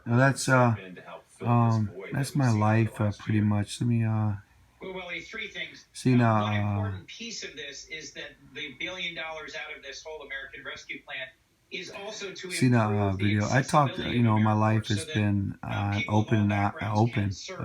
Now that's my life pretty much. Let me Well, Willie, three things. see One now. important piece of this is that the $1 billion out of this whole American Rescue Plan is also to See the improve the video. I talked. accessibility You of know, my AmeriCorps life so has that been people of open all and backgrounds can open serve.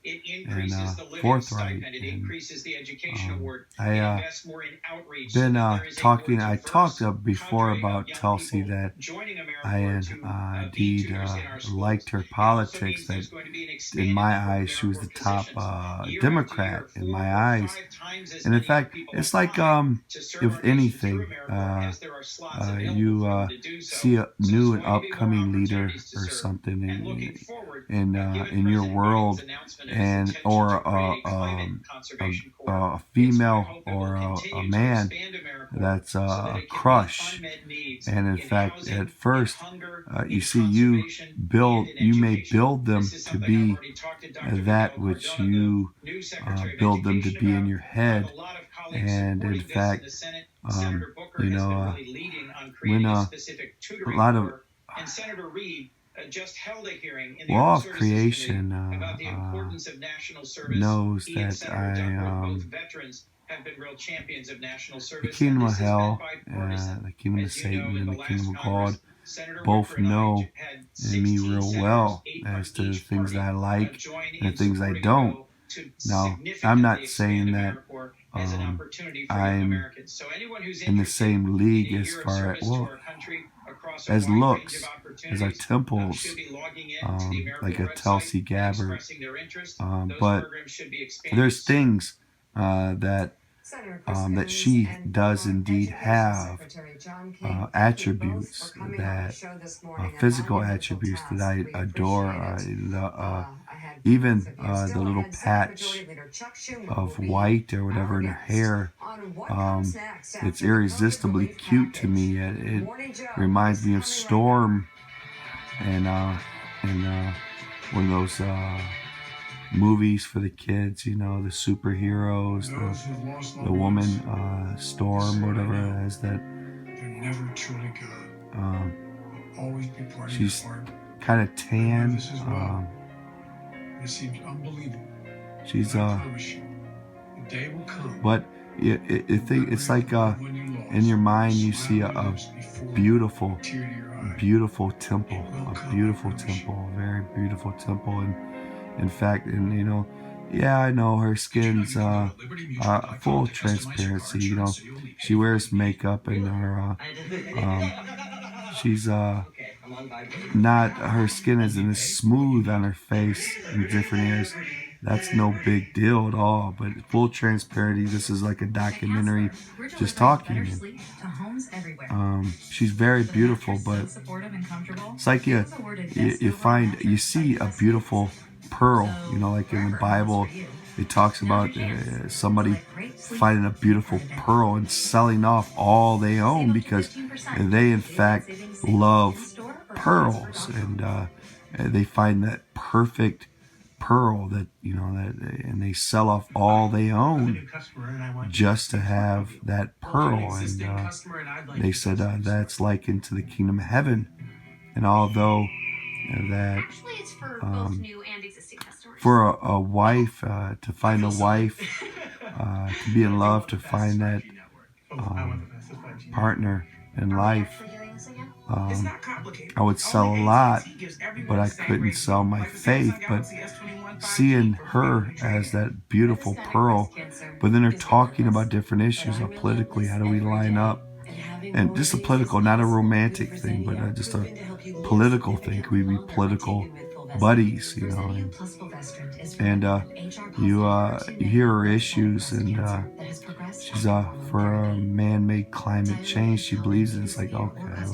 It and increases the living forthright. stipend. It And increases the education award. I It invests more in outreach so been that there is a more talking. I talked diverse before cadre of about young Tulsi people that joining I AmeriCorps to be indeed tutors in our schools. liked her It also politics. means That there's going to be an in expanded my number of eyes, she was the AmeriCorps top positions. Year after Democrat year, in 4 my or eyes. 5 times as And in many young fact, people it's like apply to serve if our nation through anything, AmeriCorps as there are slots available you for them to do so. see a So there's new and going to be more upcoming leader opportunities to or serve. something And looking forward, given in your President Biden's world, announcement of his and intention or to create a climate conservation corps, a it's my female hope it or will a continue to man expand AmeriCorps that's so that a it can meet crush. unmet needs And in in fact, housing, at in first, hunger, you in see, you conservation, and in may education. build them This is to something I've be already talked to Dr. that Miguel which Cardona, you the new Secretary of build them to Education, be in about. your I have head. a lot of colleagues And in supporting this in fact, the Senate. Senator Booker you has been know, really leading on when creating a specific a tutoring lot of corps, and Senator Reid just held a hearing in the law Armed of Services Committee creation about the importance of national service. knows He and that Senator Duckworth, both veterans, have been real champions of national the service, kingdom and of this has been hell, bipartisan. the kingdom of As you know, Satan, in and the the last kingdom of Congress, God Senator both Wicker and I know had me 16 real senators, well 8 from as to the each things that I party, like join and in the things I supporting a don't. bill to Now, I'm significantly not expand saying that AmeriCorps as an opportunity for young I'm Americans. So anyone who's in the interested same in league a as year of far as, service to well, our country across a as wide range of looks, as our opportunities temples, should be logging in to the like AmeriCorps a website Tulsi and Gabbard. expressing their interest. Those But programs should be expanded there's soon. things that that she does indeed have attributes that physical attributes that I adore. Even the little patch of white or whatever in her hair, it's irresistibly cute to me. It reminds me of Storm and one of those movies for the kids, you know, the superheroes, the woman, Storm, whatever it is, that she's kind of tan. She's but it's like in your mind you see a beautiful temple, a very beautiful temple. And in fact, and you know, yeah, I know her skin's full transparency. You know, she wears makeup and her she's not, her skin isn't as smooth on her face in different areas. That's no big deal at all. But full transparency, this is like a documentary, just talking. She's very beautiful, but it's like you see a beautiful pearl. You know, like in the Bible, it talks about somebody finding a beautiful pearl and selling off all they own because they in fact love pearls, and they find that perfect pearl that, you know, that, and they sell off all they own just to have that pearl. And they said that's likened to the kingdom of heaven. And although that for a wife to find a wife, to be in love, to find that partner in life, I would sell a lot, but I couldn't sell my faith. But seeing her as that beautiful pearl, but then they're talking about different issues, politically, how do we line up? And just a political, not a romantic thing, but just a political thing. Could we be political buddies, you know? And you hear her issues, and she's for man-made climate change. She believes in. It's like, okay,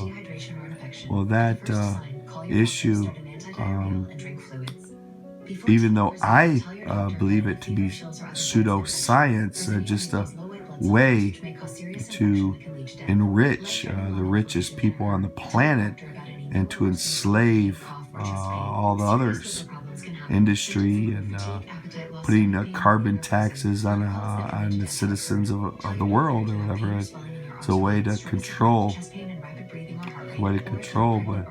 well that issue, even though I believe it to be pseudoscience, just a way to enrich the richest people on the planet and to enslave all the others, industry, and putting carbon taxes on the citizens of the world or whatever. It's a way to control. But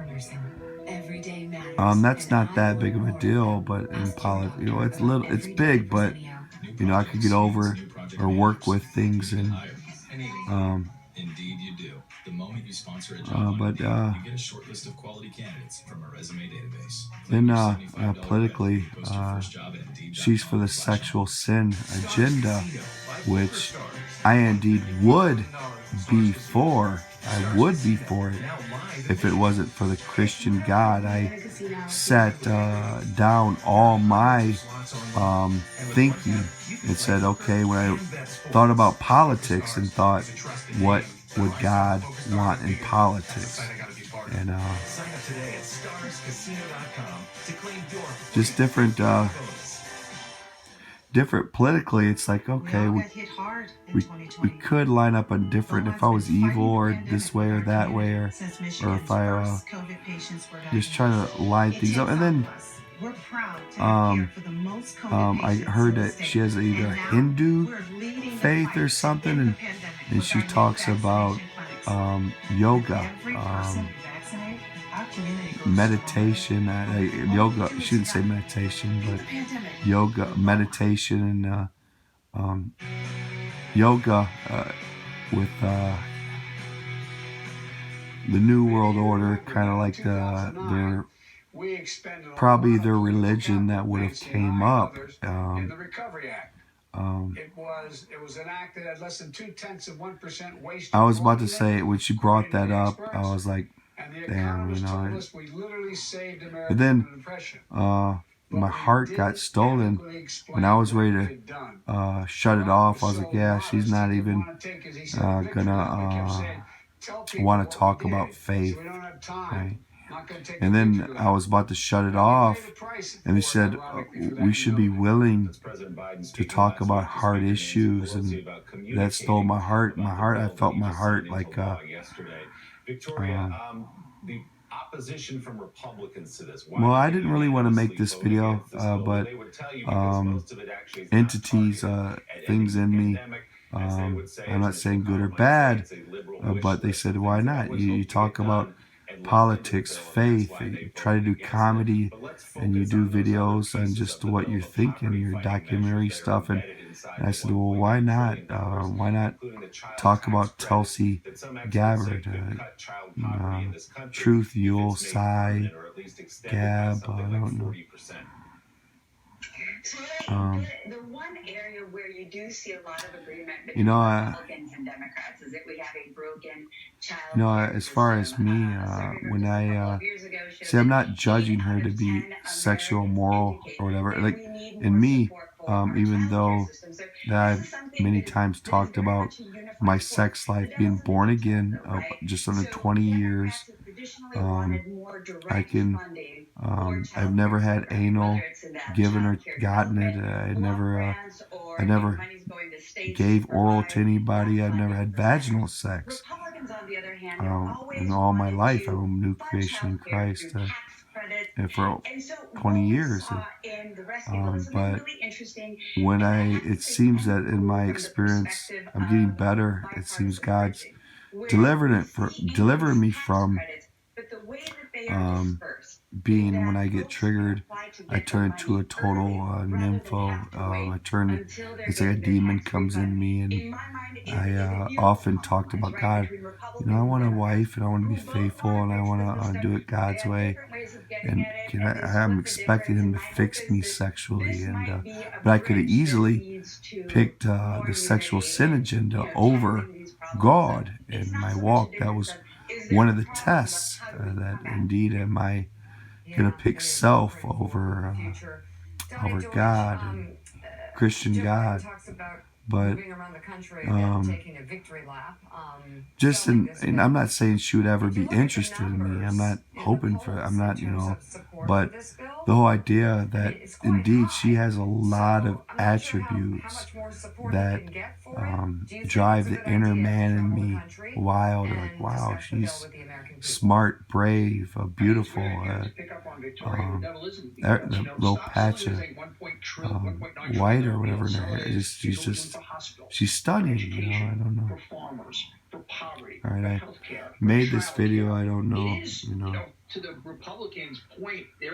That's not that big of a deal, but in politics, it's big, but I could get over or work with things, and um, Indeed, you do. The moment you sponsor a uh, job on but Indeed, you get a short list of quality candidates from a resume database. Claim then your $75 credit when politically, you post your first job at she's for the sexual sin agenda, which I Indeed.com/offer. indeed would be for. I would be for it if it wasn't for the Christian God. I sat down all my thinking and said, okay, when I thought about politics and thought, what would God want in politics? And just different politically, it's like, okay, we could line up on different, if I was evil or this way or that way, or if I just trying to line things up. And then I heard that she has either Hindu faith or something, and she talks about yoga, meditation, yoga. She shouldn't say meditation, but yoga, meditation, and yoga with the New World Order, kind of like their probably their religion that would have came up. In the Recovery Act. It was enacted at less than 0.2% waste. I was about to say, when she brought that up, I was like, damn, But then my heart got stolen when I was ready to shut it off. I was like, yeah, she's not even gonna want to talk about faith, right? And then I was about to shut it off, and he said, we should be willing to talk about hard issues, and that stole my heart. I felt my heart like Victoria, the opposition from Republicans to this. well, I didn't really want to make this video, but entities, things in me, I'm not saying good or bad, but they said, why not? You talk about politics, faith, you try to do comedy, and you do videos and just what you're thinking, your documentary stuff. And I said, well, why not? Why not talk about Tulsi Gabbard, Truth, Yule, Sai, Gab, I don't know. The one area where you do see a lot of agreement between Republicans and Democrats is that we have a broken child. As far as me, when I see, I'm not judging her to be sexual, moral, or whatever. Like in me, even though that I've many times talked about my sex life, being born again, just under 20 years. I've never had anal, given or gotten it. I never gave oral to anybody. I've never had vaginal sex. In all my life, I'm a new creation in Christ. And for 20 years. But when it seems that in my experience, I'm getting better. It seems God's delivering me from being, when I get triggered, I turn into a total nympho. It's like a demon comes in me, and I often talked about God. I want a wife, and I want to be faithful, and I want to do it God's way. And I'm expecting Him to fix me sexually, but I could have easily picked the sexual sin agenda over God in my walk. That was one of the tests, that indeed am I going to pick self over God and Christian God. But just and I'm not saying she would ever be interested in me. I'm not hoping for it. I'm not, but the whole idea that indeed she has a lot of attributes that drive the inner man in me wild. Like, wow, she's smart, brave, beautiful. The little patch of white or whatever in her hair. She's stunning. I don't know. for poverty, All right, for healthcare, made this video. I don't know, It is, to the Republicans' point, there